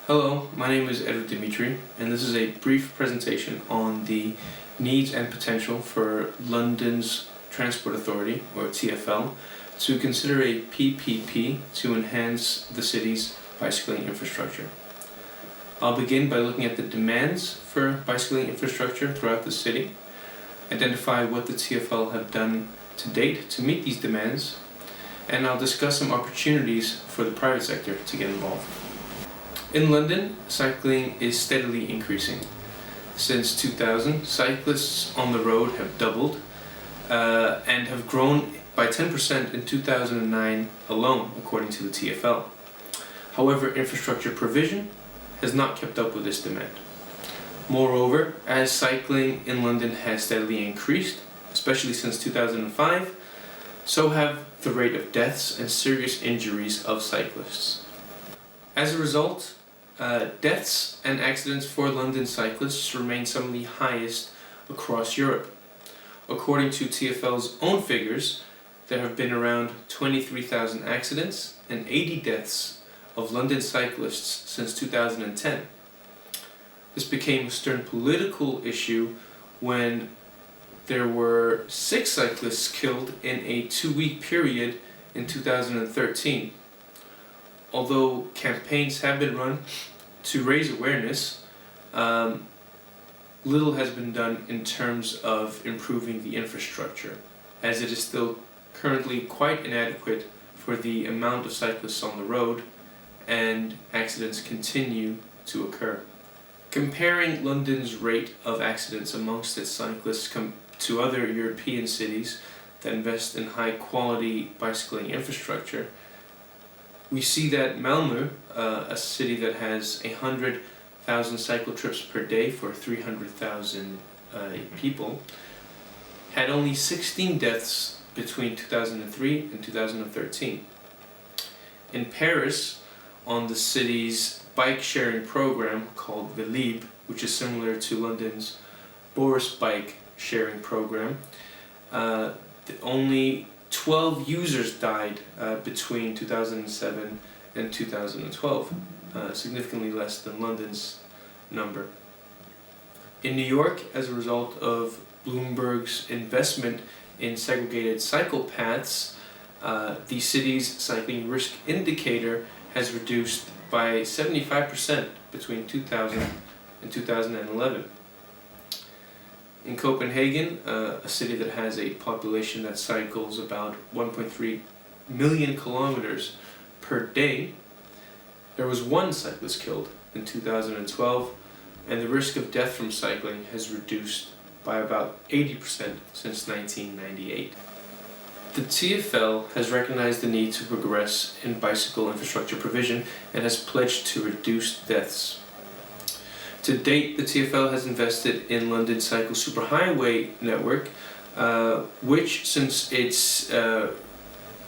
Hello, my name is Edward Dimitri, and this is a brief presentation on the needs and potential for London's Transport Authority, or TfL, to consider a PPP to enhance the city's bicycling infrastructure. I'll begin by looking at the demands for bicycling infrastructure throughout the city, identify what the TfL have done to date to meet these demands, and I'll discuss some opportunities for the private sector to get involved. In London, cycling is steadily increasing. Since 2000, cyclists on the road have doubled and have grown by 10% in 2009 alone, according to the TfL. However, infrastructure provision has not kept up with this demand. Moreover, as cycling in London has steadily increased, especially since 2005, so have the rate of deaths and serious injuries of cyclists. As a result, deaths and accidents for London cyclists remain some of the highest across Europe. According to TfL's own figures, there have been around 23,000 accidents and 80 deaths of London cyclists since 2010. This became a stern political issue when there were 6 cyclists killed in a 2-week period in 2013. Although campaigns have been run to raise awareness, little has been done in terms of improving the infrastructure, as it is still currently quite inadequate for the amount of cyclists on the road, and accidents continue to occur. Comparing London's rate of accidents amongst its cyclists to other European cities that invest in high-quality bicycling infrastructure, we see that Malmö, a city that has 100,000 cycle trips per day for 300,000 people, had only 16 deaths between 2003 and 2013. In Paris, on the city's bike sharing program called Velib, which is similar to London's Boris bike sharing program, only 12 users died between 2007 and 2012, significantly less than London's number. In New York, as a result of Bloomberg's investment in segregated cycle paths, the city's cycling risk indicator has reduced by 75% between 2000 and 2011. In Copenhagen, a city that has a population that cycles about 1.3 million kilometers per day, there was 1 cyclist killed in 2012, and the risk of death from cycling has reduced by about 80% since 1998. The TfL has recognized the need to progress in bicycle infrastructure provision and has pledged to reduce deaths. To date, the TfL has invested in London Cycle Superhighway network, which since its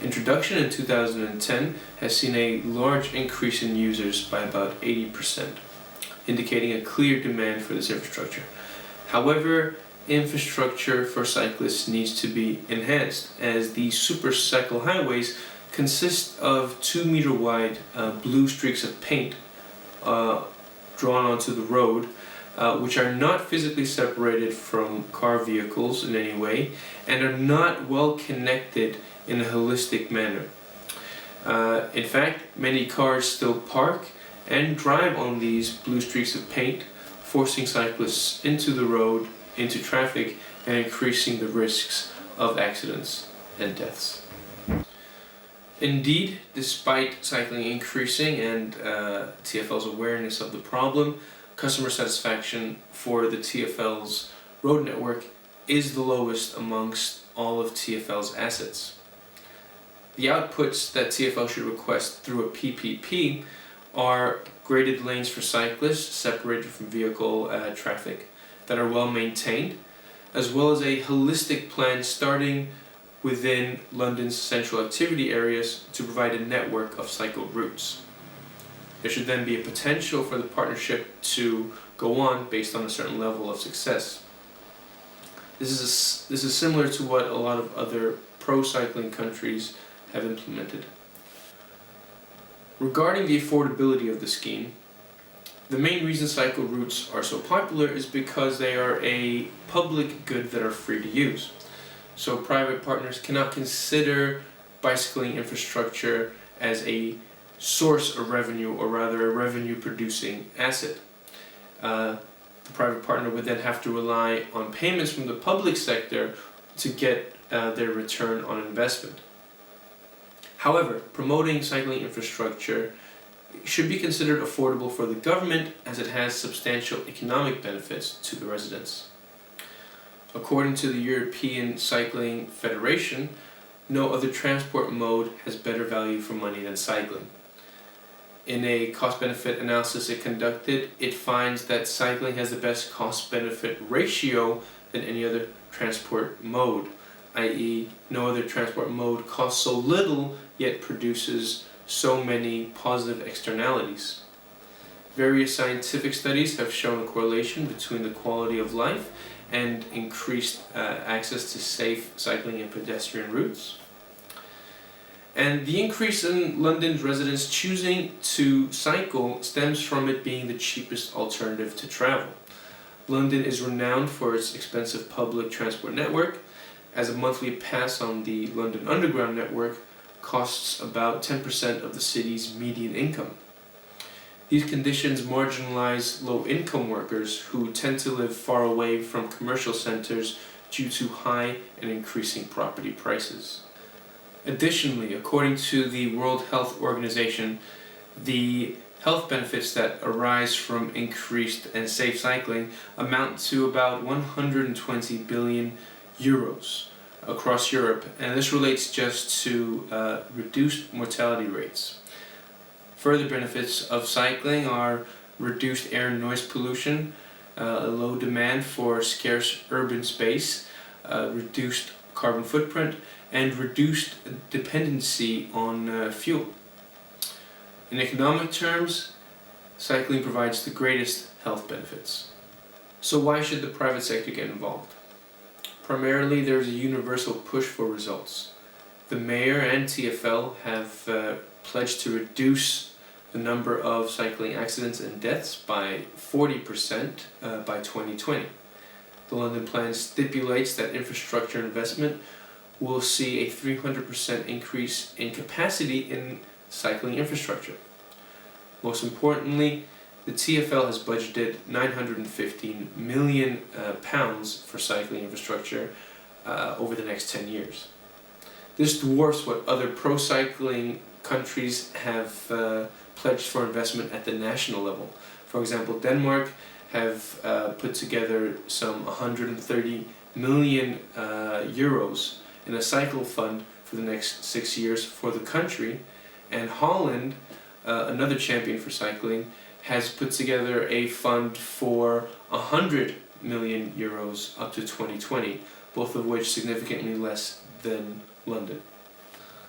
introduction in 2010 has seen a large increase in users by about 80%, indicating a clear demand for this infrastructure. However, infrastructure for cyclists needs to be enhanced, as the super cycle highways consist of 2-meter wide blue streaks of paint drawn onto the road, which are not physically separated from car vehicles in any way, and are not well connected in a holistic manner. In fact, many cars still park and drive on these blue streaks of paint, forcing cyclists into the road, into traffic, and increasing the risks of accidents and deaths. Indeed, despite cycling increasing and TfL's awareness of the problem, customer satisfaction for the TfL's road network is the lowest amongst all of TfL's assets. The outputs that TfL should request through a PPP are graded lanes for cyclists separated from vehicle traffic that are well maintained, as well as a holistic plan starting within London's central activity areas to provide a network of cycle routes. There should then be a potential for the partnership to go on based on a certain level of success. This is similar to what a lot of other pro-cycling countries have implemented. Regarding the affordability of the scheme, The main reason cycle routes are so popular is because they are a public good that are free to use. So private partners cannot consider bicycling infrastructure as a source of revenue, or rather a revenue producing asset. The private partner would then have to rely on payments from the public sector to get their return on investment. However, promoting cycling infrastructure should be considered affordable for the government, as it has substantial economic benefits to the residents. According to the European Cycling Federation, no other transport mode has better value for money than cycling. In a cost-benefit analysis it conducted, it finds that cycling has the best cost-benefit ratio than any other transport mode, i.e. no other transport mode costs so little yet produces so many positive externalities. Various scientific studies have shown a correlation between the quality of life and increased access to safe cycling and pedestrian routes. And the increase in London's residents choosing to cycle stems from it being the cheapest alternative to travel. London is renowned for its expensive public transport network, as a monthly pass on the London Underground network costs about 10% of the city's median income. These conditions marginalize low-income workers who tend to live far away from commercial centers due to high and increasing property prices. Additionally, according to the World Health Organization, the health benefits that arise from increased and safe cycling amount to about 120 billion euros across Europe, and this relates just to reduced mortality rates. Further benefits of cycling are reduced air and noise pollution, a low demand for scarce urban space, reduced carbon footprint, and reduced dependency on fuel. In economic terms, cycling provides the greatest health benefits. So why should the private sector get involved? Primarily, there is a universal push for results. The mayor and TfL have pledged to reduce the number of cycling accidents and deaths by 40% by 2020. The London Plan stipulates that infrastructure investment will see a 300% increase in capacity in cycling infrastructure. Most importantly, the TfL has budgeted £915 million for cycling infrastructure over the next 10 years. This dwarfs what other pro-cycling countries have pledged for investment at the national level. For example, Denmark have put together some 130 million euros in a cycle fund for the next 6 years for the country, and Holland, another champion for cycling, has put together a fund for 100 million euros up to 2020, both of which significantly less than London.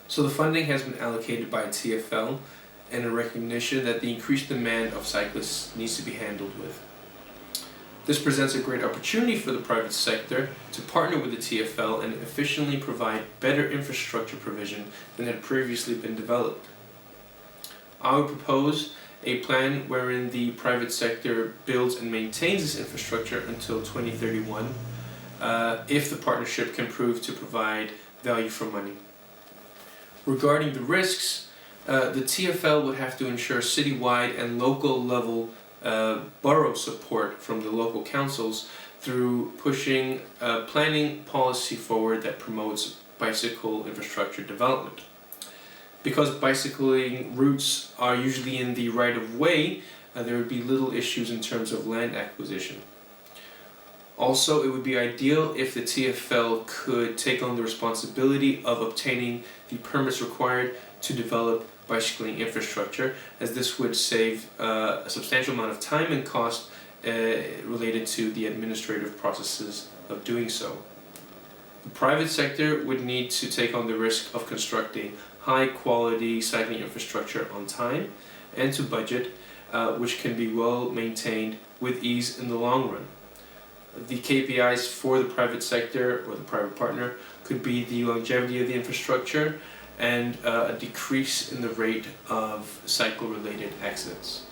So the funding has been allocated by TfL, and a recognition that the increased demand of cyclists needs to be handled with. This presents a great opportunity for the private sector to partner with the TfL and efficiently provide better infrastructure provision than had previously been developed. I would propose a plan wherein the private sector builds and maintains this infrastructure until 2031, if the partnership can prove to provide value for money. Regarding the risks, the TfL would have to ensure citywide and local level borough support from the local councils through pushing planning policy forward that promotes bicycle infrastructure development. Because bicycling routes are usually in the right of way, there would be little issues in terms of land acquisition. Also, it would be ideal if the TfL could take on the responsibility of obtaining the permits required to develop bicycling infrastructure, as this would save a substantial amount of time and cost related to the administrative processes of doing so. The private sector would need to take on the risk of constructing high quality cycling infrastructure on time and to budget, which can be well maintained with ease in the long run. The KPIs for the private sector or the private partner could be the longevity of the infrastructure and a decrease in the rate of cycle-related accidents.